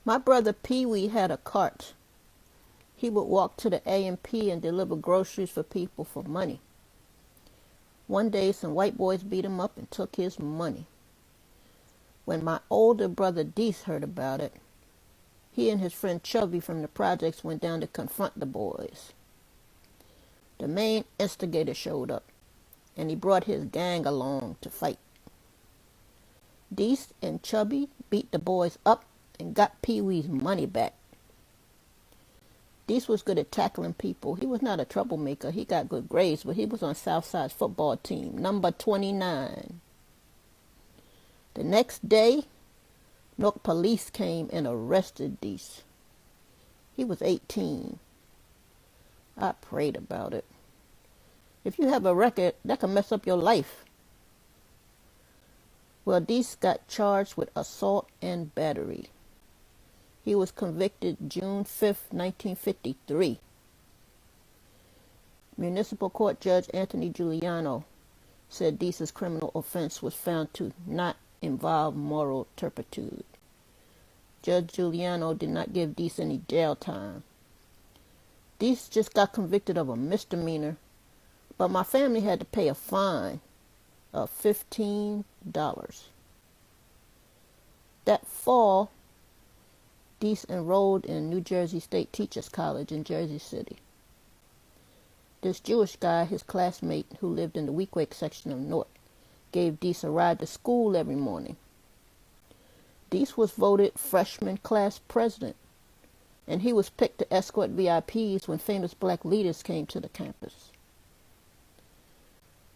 My brother Pee Wee had a cart. He would walk to the A&P and deliver groceries for people for money. One day, some white boys beat him up and took his money. When my older brother Deese heard about it, he and his friend Chubby from the projects went down to confront the boys. The main instigator showed up, and he brought his gang along to fight. Deese and Chubby beat the boys up and got Pee Wee's money back. Deese was good at tackling people. He was not a troublemaker. He got good grades, but he was on Southside's football team, number 29. The next day, Newark police came and arrested Deese. He was 18. I prayed about it. If you have a record, that can mess up your life. Well, Deese got charged with assault and battery. He was convicted June 5th, 1953. Municipal Court Judge Anthony Giuliano said Deese's criminal offense was found to not involve moral turpitude. Judge Giuliano did not give Deese any jail time. Deese just got convicted of a misdemeanor, but my family had to pay a fine of $15. That fall, Deese enrolled in New Jersey State Teachers College in Jersey City. This Jewish guy, his classmate who lived in the Weequahic section of Newark, gave Deese a ride to school every morning. Deese was voted freshman class president, and he was picked to escort VIPs when famous black leaders came to the campus.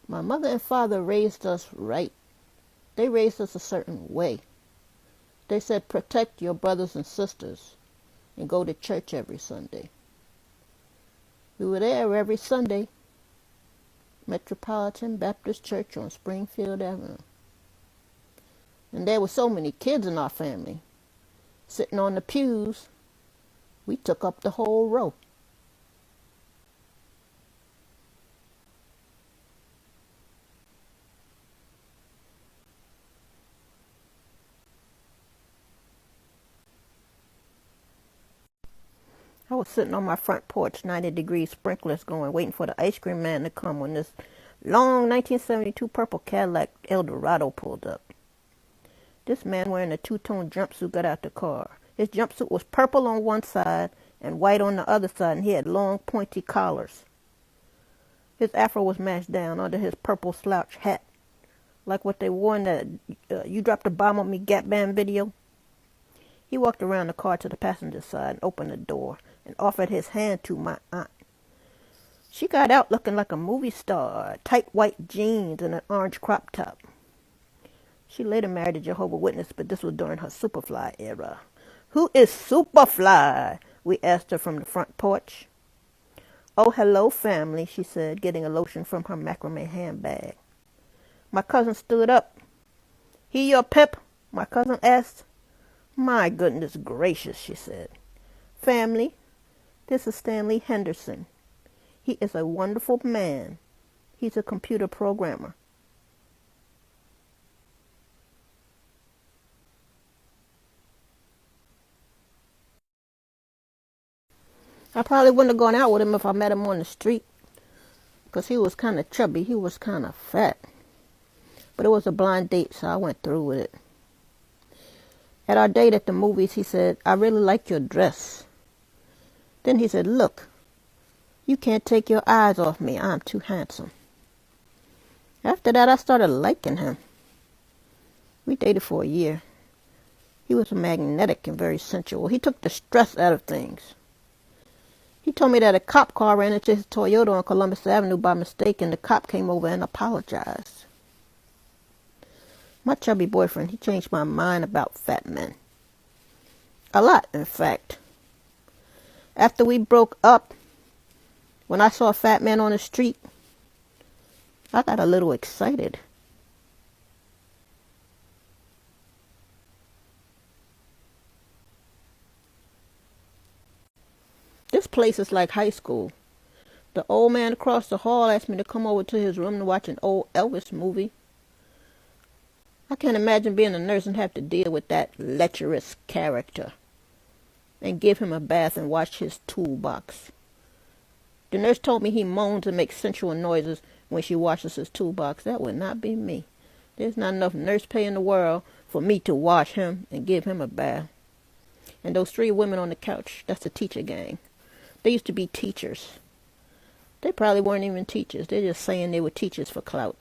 My mother and father raised us right. They raised us a certain way. They said, protect your brothers and sisters and go to church every Sunday. We were there every Sunday. Metropolitan Baptist Church on Springfield Avenue. And there were so many kids in our family. Sitting on the pews, we took up the whole row. I was sitting on my front porch, 90-degree sprinklers going, waiting for the ice cream man to come when this long 1972 purple Cadillac Eldorado pulled up. This man wearing a two-tone jumpsuit got out the car. His jumpsuit was purple on one side and white on the other side, and he had long, pointy collars. His afro was mashed down under his purple slouch hat, like what they wore in that You Dropped a Bomb on Me Gap Band video. He walked around the car to the passenger side and opened the door and offered his hand to my aunt. She got out looking like a movie star, tight white jeans and an orange crop top. She later married a Jehovah's Witness, but this was during her Superfly era. Who is Superfly? We asked her from the front porch. Oh, hello, family, she said, getting a lotion from her macrame handbag. My cousin stood up. He your pep? My cousin asked. My goodness gracious, she said. Family, this is Stanley Henderson. He is a wonderful man. He's a computer programmer. I probably wouldn't have gone out with him if I met him on the street, because he was kind of chubby. He was kind of fat. But it was a blind date, so I went through with it. At our date at the movies, he said, I really like your dress. Then he said, look, you can't take your eyes off me. I'm too handsome. After that, I started liking him. We dated for a year. He was magnetic and very sensual. He took the stress out of things. He told me that a cop car ran into his Toyota on Columbus Avenue by mistake, and the cop came over and apologized. My chubby boyfriend, he changed my mind about fat men. A lot, in fact. After we broke up, when I saw a fat man on the street, I got a little excited. This place is like high school. The old man across the hall asked me to come over to his room to watch an old Elvis movie. I can't imagine being a nurse and have to deal with that lecherous character. and give him a bath and wash his toolbox. The nurse told me he moans and makes sensual noises when she washes his toolbox. That would not be me. There's not enough nurse pay in the world for me to wash him and give him a bath. And those 3 women on the couch, that's the teacher gang. They used to be teachers. They probably weren't even teachers. They're just saying they were teachers for clout.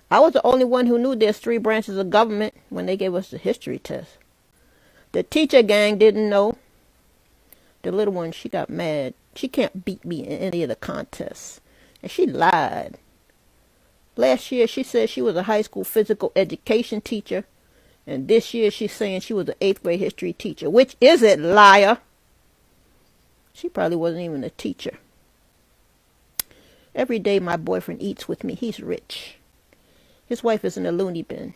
I was the only one who knew there's 3 branches of government when they gave us the history test. The teacher gang didn't know. The little one, she got mad. She can't beat me in any of the contests. And she lied. Last year, she said she was a high school physical education teacher. And this year, she's saying she was an 8th grade history teacher. Which is it, liar? She probably wasn't even a teacher. Every day, my boyfriend eats with me. He's rich. His wife is in a loony bin.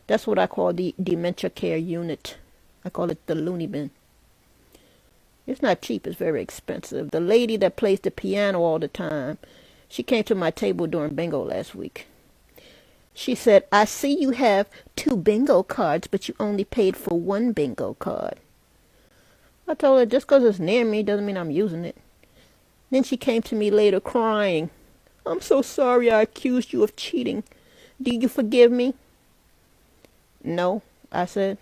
That's what I call the dementia care unit. I call it the loony bin. It's not cheap. It's very expensive. The lady that plays the piano all the time, she came to my table during bingo last week. She said, I see you have 2 bingo cards, but you only paid for 1 bingo card. I told her, just because it's near me doesn't mean I'm using it. Then she came to me later crying. I'm so sorry I accused you of cheating. Do you forgive me? No, I said.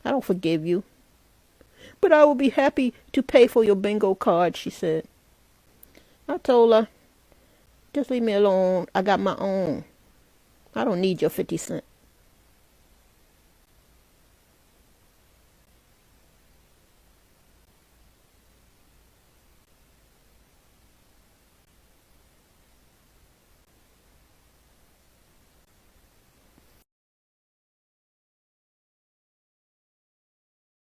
I don't forgive you. But I will be happy to pay for your bingo card, she said. I told her, just leave me alone. I got my own. I don't need your 50 cents.